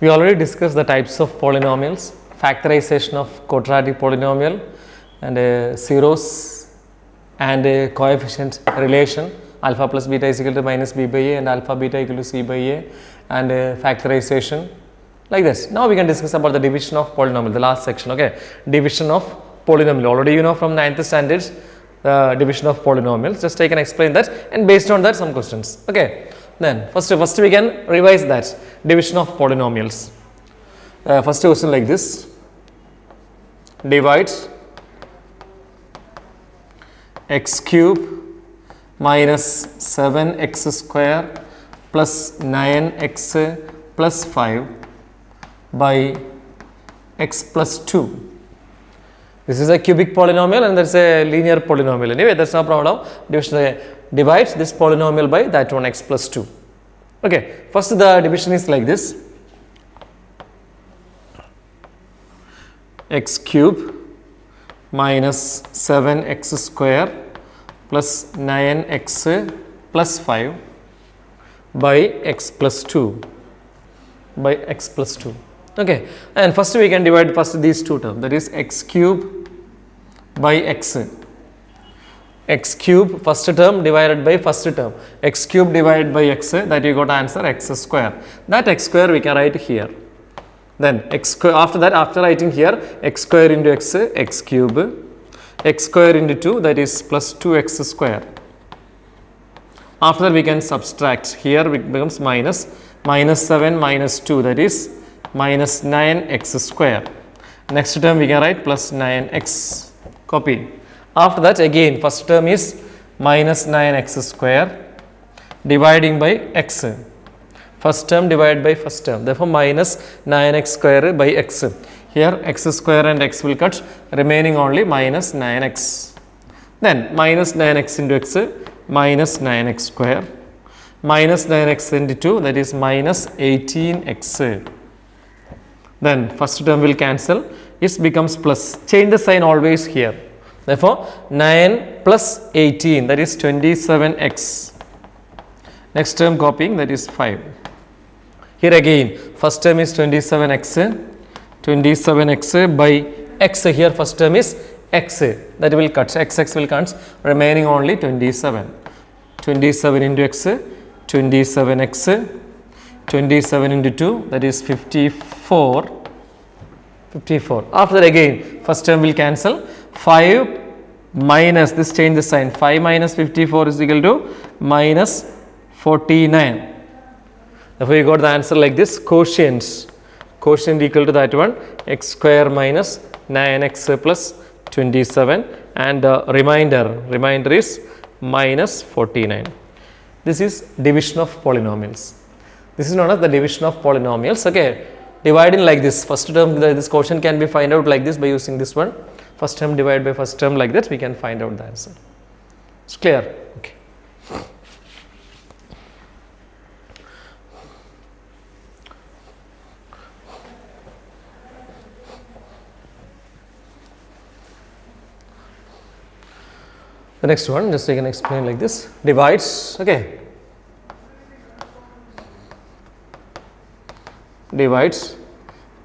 We already discussed the types of polynomials, factorization of quadratic polynomial, and zeros and coefficient relation, alpha plus beta is equal to minus b by a and alpha beta equal to c by a, and factorization like this. Now we can discuss about the division of polynomial, the last section. Okay, division of polynomial. Already you know from 9th standards the division of polynomials. Just I can explain that, and based on that some questions. Okay, then first we can revise that division of polynomials. First question like this: divide x cube minus 7x square plus 9x plus 5 by x plus 2. This is a cubic polynomial and that's a linear polynomial. Anyway, that's no problem. Division divides this polynomial by that one, x plus 2. Okay, first the division is like this: x cube minus 7x square plus 9x plus 5 by x plus 2 by x plus 2. Okay, and first we can divide first these two terms, that is x cube by x. X cube first term divided by first term, x cube divided by x, that you got answer x square. That x square we can write here. Then x square, after that, after writing here x square into x, x cube, x square into 2, that is plus 2x square. After that we can subtract, here it becomes minus 7 minus 2, that is minus 9x square. Next term we can write plus 9x, copy. After that again first term is minus 9x square dividing by x. First term divided by first term, therefore minus 9x square by x. Here x square and x will cut, remaining only minus 9x. Then minus 9x into x, minus 9x square, minus 9x into 2, that is minus 18x. Then first term will cancel, it becomes plus, change the sign always here. Therefore 9 plus 18, that is 27x. Next term copying, that is 5. Here again first term is 27x by x. Here first term is x, that will cut, x will cut, remaining only 27. 27 into x, 27x, 27 into 2, that is 54. After that again first term will cancel, 5 minus, this change the sign, 5 minus 54 is equal to minus 49. Therefore you got the answer like this: quotient equal to that one, x square minus 9x plus 27, and remainder is minus 49. This is division of polynomials. This is known as the division of polynomials. Okay, dividing like this, first term, this quotient can be find out like this by using this one, first term divided by first term, like that we can find out the answer. It's clear? Okay. The next one, just I can explain like this: divides. Okay, divides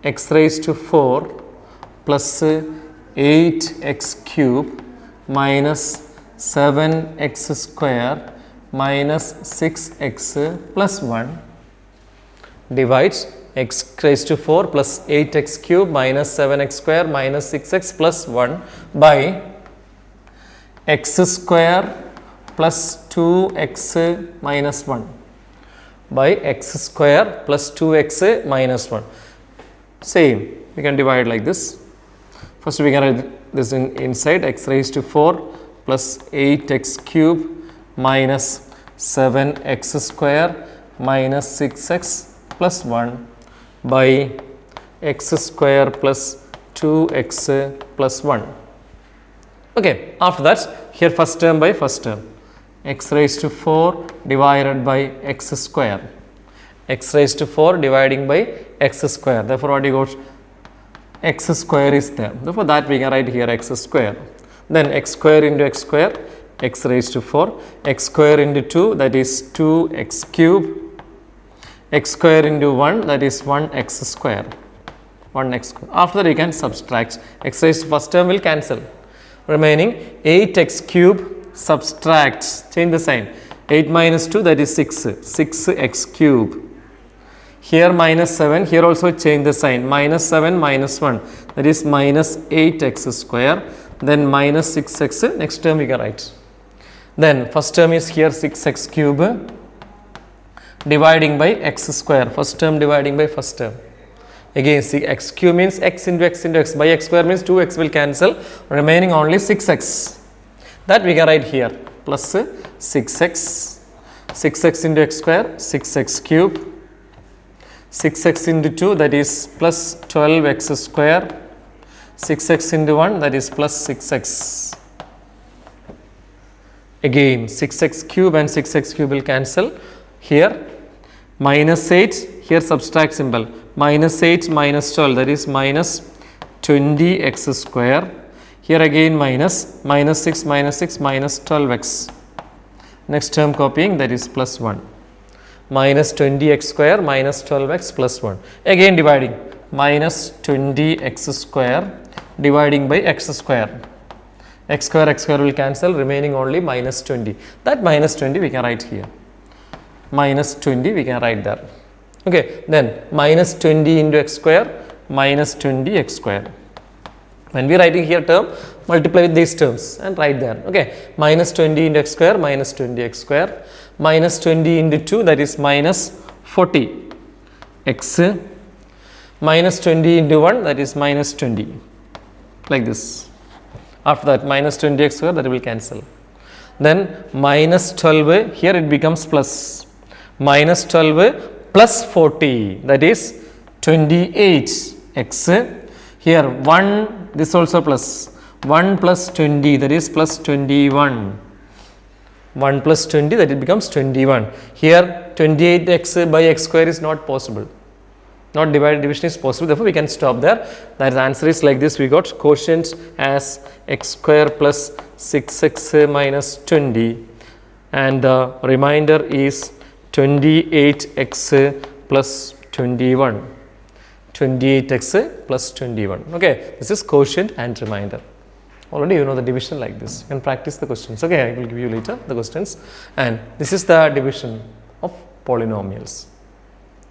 x raised to 4 plus 8x cube minus 7x square minus 6x plus 1, divides x raised to 4 plus 8x cube minus 7x square minus 6x plus 1 by x square plus 2x minus 1, by x square plus 2x minus 1. Same, we can divide like this. First we can write this inside, x raised to 4 plus 8x cube minus 7x square minus 6x plus 1 by x square plus 2x plus 1. Okay, after that here first term by first term, x raised to 4 divided by x square, x raised to 4 dividing by x square, therefore what you got, x square is there, therefore that we can write here x square. Then x square into x square, x raised to 4, x square into 2, that is 2x cube, x square into 1, that is 1x square. 1x square. After that you can subtract. X raised to first term will cancel. Remaining 8x cube, subtract, change the sign. 8 minus 2, that is 6. 6x cube. Here minus 7, here also change the sign. Minus 7 minus 1, that is minus 8x square. Then minus 6x, next term we can write. Then first term is here 6x cube dividing by x square. First term dividing by first term. Again see x cube means x into x into x. By x square means 2x will cancel. Remaining only 6x. That we can write here. Plus 6x. 6x into x square, 6x cube. 6x into 2, that is plus 12x square. 6x into 1, that is plus 6x. Again 6x cube and 6x cube will cancel. Here minus 8, here subtract symbol. Minus 8 minus 12, that is minus 20x square. Here again minus 6 minus 6 minus 12x. Next term copying, that is plus 1. Minus 20x square minus 12x plus 1. Again dividing. Minus 20x square dividing by x square. X square will cancel, remaining only minus 20. That minus 20 we can write here. Minus 20 we can write there. Okay, then minus 20 into x square, minus 20 x square. When we are writing here term, multiply with these terms and write there. Okay, minus 20 into x square, minus 20 x square. Minus 20 into 2, that is minus 40 x. Minus 20 into 1, that is minus 20. Like this. After that minus 20 x square, that will cancel. Then minus 12, here it becomes plus. Minus 12 plus 40, that is 28 x. Here 1, this also plus. 1 plus 20, that is plus 21. 1 plus 20, that it becomes 21. Here 28x by x square is not possible. Not division is possible. Therefore, we can stop there. That answer is like this. We got quotient as x square plus 6x minus 20. And the remainder is 28x plus 21. 28x plus 21. Okay, this is quotient and remainder. Already you know the division like this. You can practice the questions. Okay, I will give you later the questions. And this is the division of polynomials.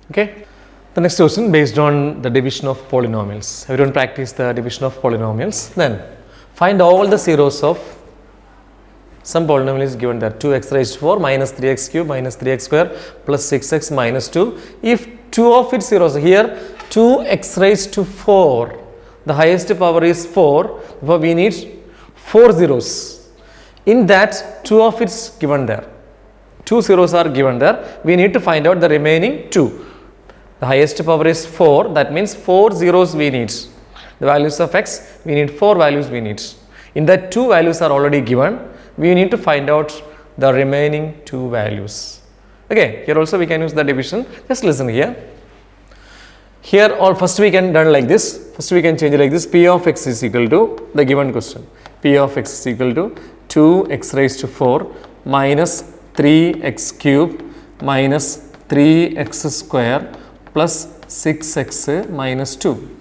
Okay. The next question based on the division of polynomials. Everyone practice the division of polynomials. Then find all the zeros of some polynomial is given there. 2x raised to 4 minus 3x cube minus 3x square plus 6x minus 2. If two of its zeros here 2x raised to 4, the highest power is 4, therefore we need 4 zeros. In that, 2 of its given there. 2 zeros are given there. We need to find out the remaining 2. The highest power is 4, that means 4 zeros we need. The values of x, we need 4 values we need. In that 2 values are already given, we need to find out the remaining 2 values. Okay, here also we can use the division. Just listen here. Here all first we can done like this. First we can change it like this. P of x is equal to the given question. P of x is equal to 2x raised to 4 minus 3x cube minus 3x square plus 6x minus 2.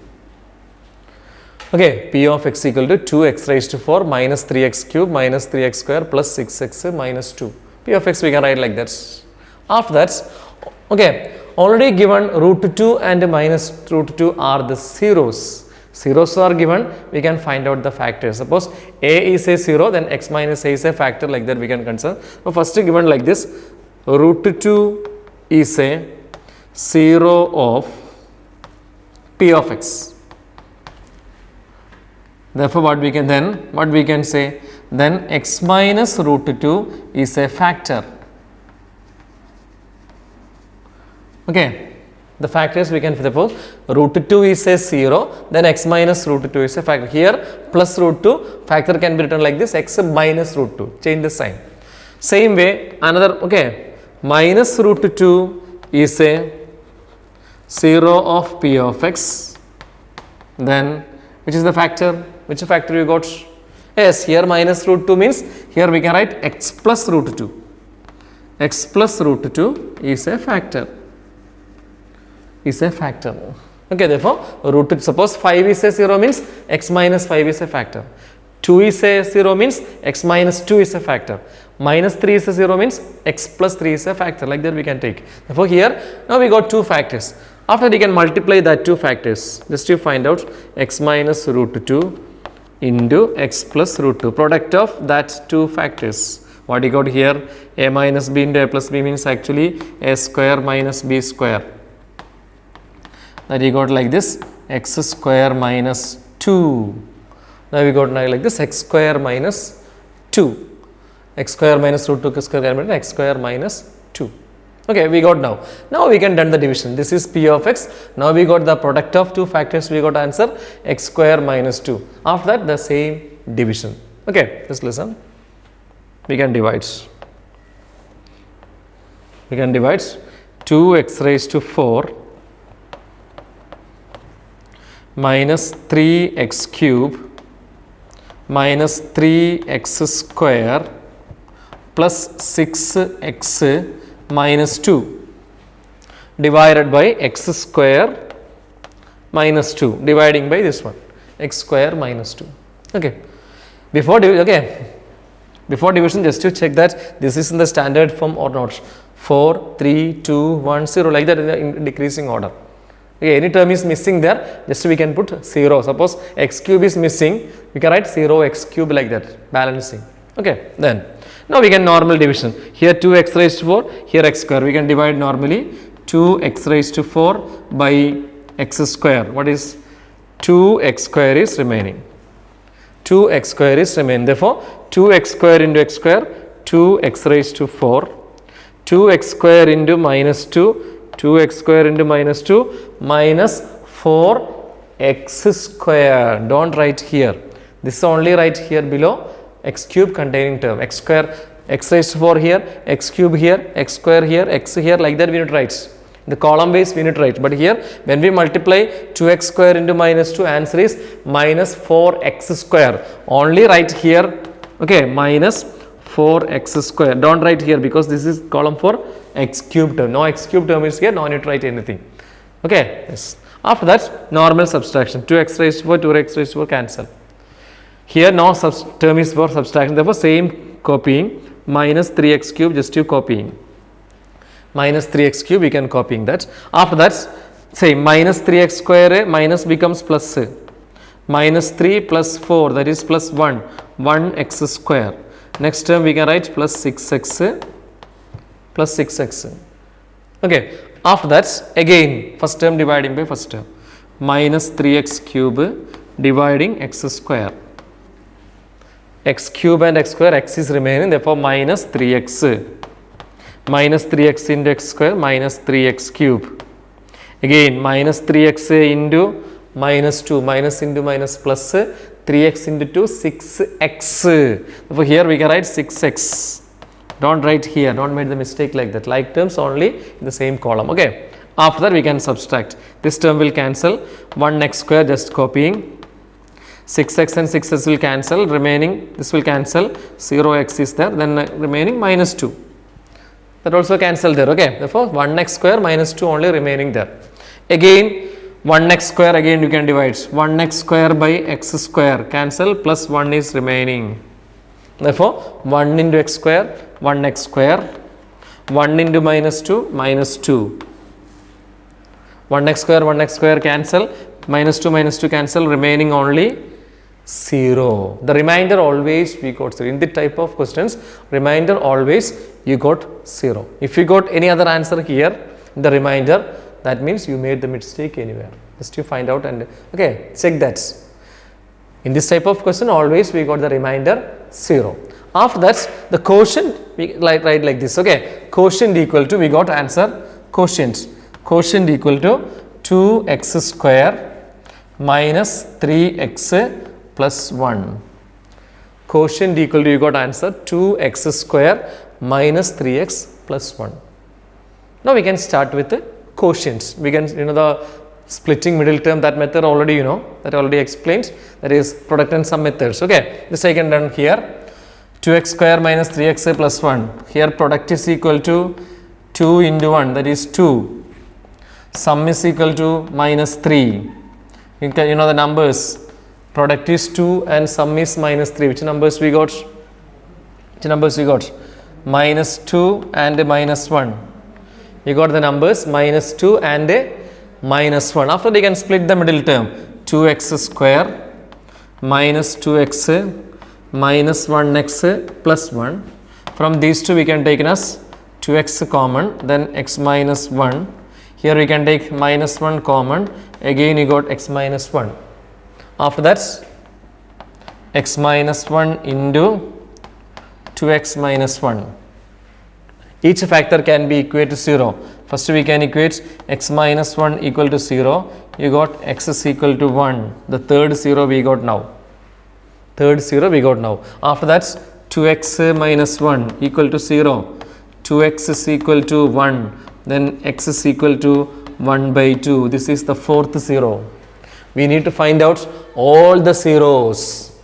Okay, P of x equal to 2x raised to 4 minus 3x cube minus 3x square plus 6x minus 2. P of x we can write like that. After that, okay, already given root 2 and minus root 2 are the zeros. Zeros are given, we can find out the factors. Suppose a is a 0, then x minus a is a factor, like that we can consider. So first given like this, root 2 is a 0 of P of x. Therefore, what we can say, then x minus root 2 is a factor. Okay, the factors we can suppose root 2 is a 0, then x minus root 2 is a factor. Here plus root 2, factor can be written like this, x minus root 2, change the sign. Same way another, okay, minus root 2 is a 0 of P of x, then which is the factor? Which factor you got? Yes, here minus root 2 means here we can write x plus root 2. X plus root 2 is a factor. is a factor. Okay, therefore root 2, suppose 5 is a 0 means x minus 5 is a factor. 2 is a 0 means x minus 2 is a factor. Minus 3 is a 0 means x plus 3 is a factor. Like that we can take. Therefore here now we got 2 factors. After you can multiply that 2 factors. Just to find out x minus root 2 into x plus root 2. Product of that 2 factors. What you got here? A minus b into a plus b means actually a square minus b square. That you got like this, x square minus 2. Now we got now like this, x square minus 2. X square minus root 2 square x square minus 2. Okay, we got now. Now we can done the division. This is p of x. Now we got the product of 2 factors. We got answer x square minus 2. After that the same division. Okay, just listen. We can divide. We can divide 2x raised to 4 minus 3x cube minus 3x square plus 6x minus 2 divided by x square minus 2, dividing by this one, x square minus 2. Okay. Before division, just to check that this is in the standard form or not. 4, 3, 2, 1, 0, like that in decreasing order. Okay, any term is missing there, just we can put 0. Suppose x cube is missing, we can write 0 x cube like that, balancing. Okay, then now we can normal division. Here 2x raised to 4, here x square. We can divide normally 2x raised to 4 by x square. What is 2x square is remaining. 2x square is remaining. Therefore, 2x square into x square, 2x raised to 4, 2x square into minus 2, 2x square into minus 2 minus 4x square. Don't write here. This only write here below x cube containing term. X square, x raised to 4 here, x cube here, x square here, x here, like that we need to write. The column base we need to write. But here when we multiply 2x square into minus 2, answer is minus 4x square. Only write here, okay, minus 4x square. Don't write here because this is column for x cube term. No x cube term is here, no need to write anything. Okay, yes. After that, normal subtraction. 2x raised to 4, 2x raised to 4 cancel. Here no term is for subtraction. Therefore, same copying. Minus 3x cube, just you copying. Minus 3x cube, we can copying that. After that, say minus 3x square, minus becomes plus. Minus 3 plus 4, that is plus 1. 1x square. Next term we can write plus 6x plus 6x. Okay. After that, again first term dividing by first term. Minus 3x cube dividing x square. X cube and x square, x is remaining, therefore minus 3x. Minus 3x into x square minus 3x cube. Again minus 3x into minus 2, minus into minus plus 3x into 2, 6x. Therefore here we can write 6x. Don't write here, don't make the mistake like that. Like terms only in the same column. Okay. After that we can subtract. This term will cancel. 1x square, just copying. 6x and 6x will cancel. Remaining, this will cancel. 0x is there. Then remaining minus 2. That also cancel there. Okay. Therefore 1x square minus 2 only remaining there. Again 1x square, again you can divide. 1x square by x square cancel, plus 1 is remaining. Therefore 1 into x square, 1x square. 1 into minus 2, minus 2. 1x square cancel. Minus 2 cancel. Remaining only 0. The remainder always we got 0. In the type of questions, remainder always you got 0. If you got any other answer here, the remainder, that means you made the mistake anywhere. Just you find out and okay, check that. In this type of question, always we got the remainder 0. After that, the quotient we write like this. Okay, quotient equal to, we got answer quotient. Quotient equal to 2x square minus 3x plus 1. Quotient equal to, you got answer 2x square minus 3x plus 1. Now we can start with the quotients. We can, the splitting middle term, that method already that already explained. That is product and sum methods. Okay, this I can done here. 2x square minus 3x plus 1. Here product is equal to 2 into 1, that is 2. sum is equal to minus 3. You know the numbers. Product is 2 and sum is minus 3. Which numbers we got? Minus 2 and minus 1. You got the numbers minus 2 and minus 1. After that, you can split the middle term. 2x square minus 2x minus 1x plus 1. From these two, we can take as 2x common, then x minus 1. Here we can take minus 1 common. Again, you got x minus 1. After that, x minus 1 into 2x minus 1. Each factor can be equated to 0. First, we can equate x minus 1 equal to 0. You got x is equal to 1. The third 0 we got now. After that, 2x minus 1 equal to 0. 2x is equal to 1. Then x is equal to 1 by 2. This is the fourth 0. We need to find out all the zeros.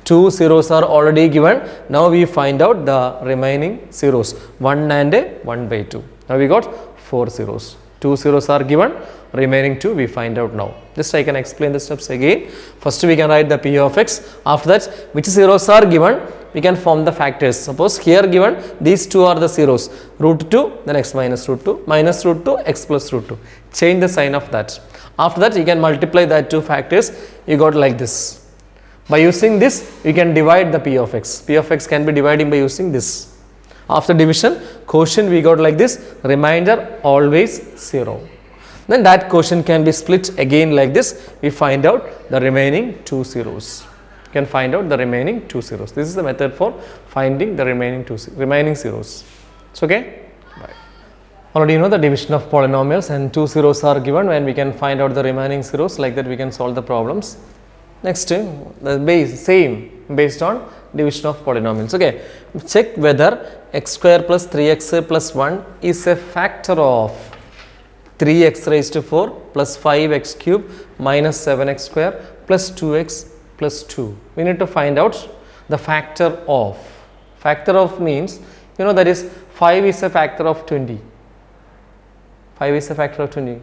2 zeros are already given. Now we find out the remaining zeros. 1 and 1 by 2. Now we got 4 zeros. 2 zeros are given. Remaining 2 we find out now. Just I can explain the steps again. First we can write the p of x. After that, which zeros are given, we can form the factors. Suppose here given these two are the zeros. Root 2, then x minus root 2, minus root 2, x plus root 2. Change the sign of that. After that, you can multiply that two factors. You got like this. By using this, you can divide the p of x. P of x can be divided by using this. After division, quotient we got like this. Remainder always 0. Then that quotient can be split again like this. We find out the remaining 2 zeros. You can find out the remaining 2 zeros. This is the method for finding the remaining zeros. It's okay? Bye. Already you know the division of polynomials, and 2 zeros are given when we can find out the remaining zeros. Like that we can solve the problems. Next, the same based on division of polynomials. Okay, check whether x square plus 3x plus 1 is a factor of 3x raised to 4 plus 5x cube minus 7x square plus 2x plus 2. We need to find out the factor of. Factor of means, you know, that is 5 is a factor of 20. 5 is a factor of 20.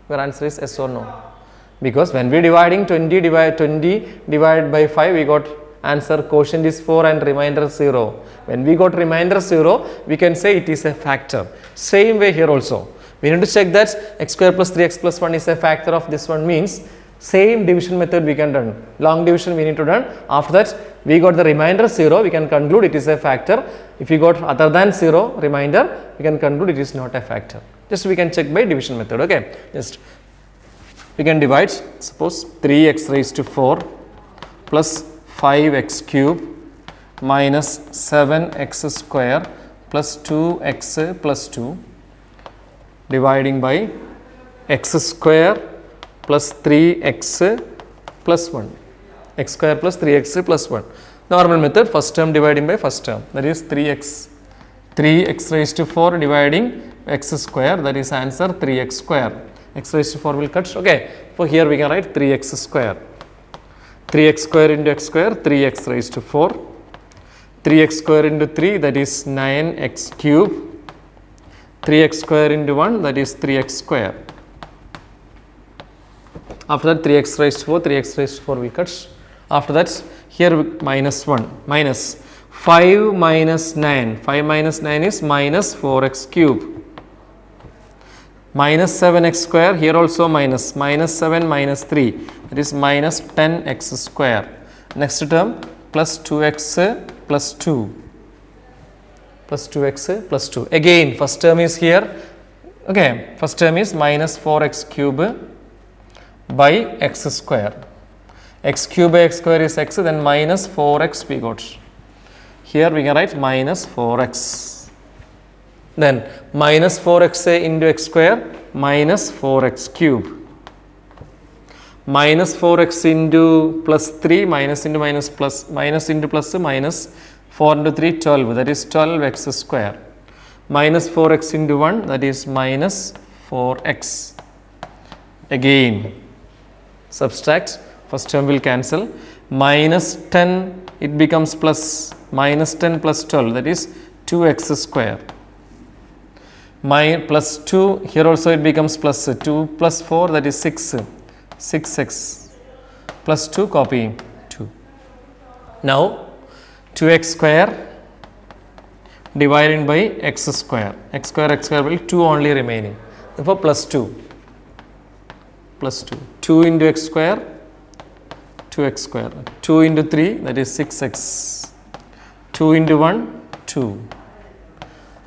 Your answer is yes or no. Because when we dividing 20 divided by 5, we got answer quotient is 4 and remainder 0. When we got remainder 0, we can say it is a factor. Same way here also. We need to check that x square plus 3x plus 1 is a factor of this one, means same division method we can done. Long division we need to done. After that, we got the remainder 0, we can conclude it is a factor. If we got other than 0 remainder, we can conclude it is not a factor. Just we can check by division method. Okay, just we can divide. Suppose 3x raised to 4 plus 5x cube minus 7x square plus 2x plus 2 dividing by x square plus 3x plus 1. X square plus 3x plus 1. Normal method, first term dividing by first term, that is 3x. 3x raised to 4 dividing x square, that is answer 3x square. X raised to 4 will cut. Okay, for here we can write 3x square. 3x square into x square, 3x raised to 4. 3x square into 3, that is 9x cube. 3x square into 1, that is 3x square. After that, 3x raised to 4, 3x raised to 4 will cut. After that, here minus 1, minus 5 minus 9. 5 minus 9 is minus 4x cube. Minus 7x square, here also minus 7 minus 3, that is minus 10x square. Next term, plus 2x plus 2. Plus 2x plus 2. Again, first term is here. Okay, first term is minus 4x cube by x square. X cube by x square is x, then minus 4x we got. Here we can write minus 4x. Then minus 4x into x square minus 4x cube. Minus 4x into plus 3 minus into minus plus minus into plus minus 4 into 3 12, that is 12x square. Minus 4x into 1, that is minus 4x. Again subtract, first term will cancel. Minus 10, it becomes plus minus 10 plus 12, that is 2x square. plus 2, here also it becomes plus 2 plus 4, that is 6, 6x plus 2, copy 2. Now 2x square divided by x square will 2 only remaining, therefore plus 2, 2 into x square, 2x square, 2 into 3, that is 6x, 2 into 1, 2.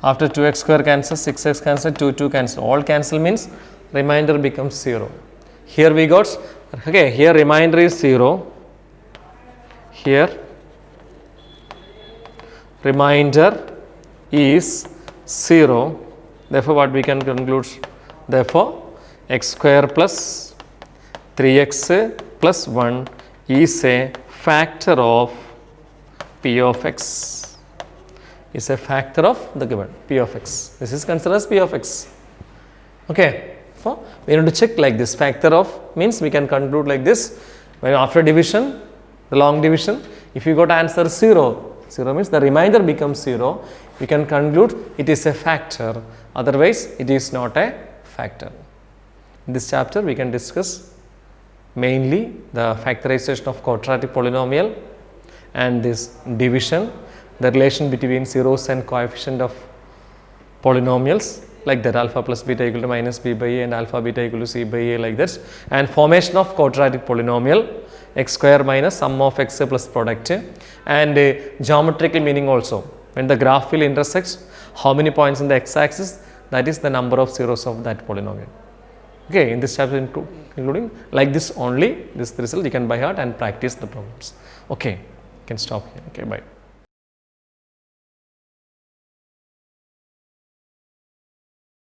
After 2x square cancels, 6x cancel, 2 cancel, all cancel means remainder becomes 0. Here we got, okay, here remainder is 0, here remainder is 0, therefore what we can conclude, therefore x square plus 3x plus 1 is a factor of p of x, is a factor of the given p of x. This is considered as p of x. Okay, so we need to check like this, factor of means we can conclude like this, when after division, the long division, if you got answer 0, 0 means the remainder becomes 0, we can conclude it is a factor, otherwise it is not a factor. In this chapter we can discuss mainly the factorization of quadratic polynomial and this division, the relation between zeros and coefficient of polynomials, like that alpha plus beta equal to minus b by a and alpha beta equal to c by a, like that, and formation of quadratic polynomial, x square minus sum of x plus product, and geometrical meaning also, when the graph will intersect, how many points in the x axis, that is the number of zeros of that polynomial. Okay, in this chapter including like this only, this result you can by heart and practice the problems. Okay, you can stop here. Okay, bye.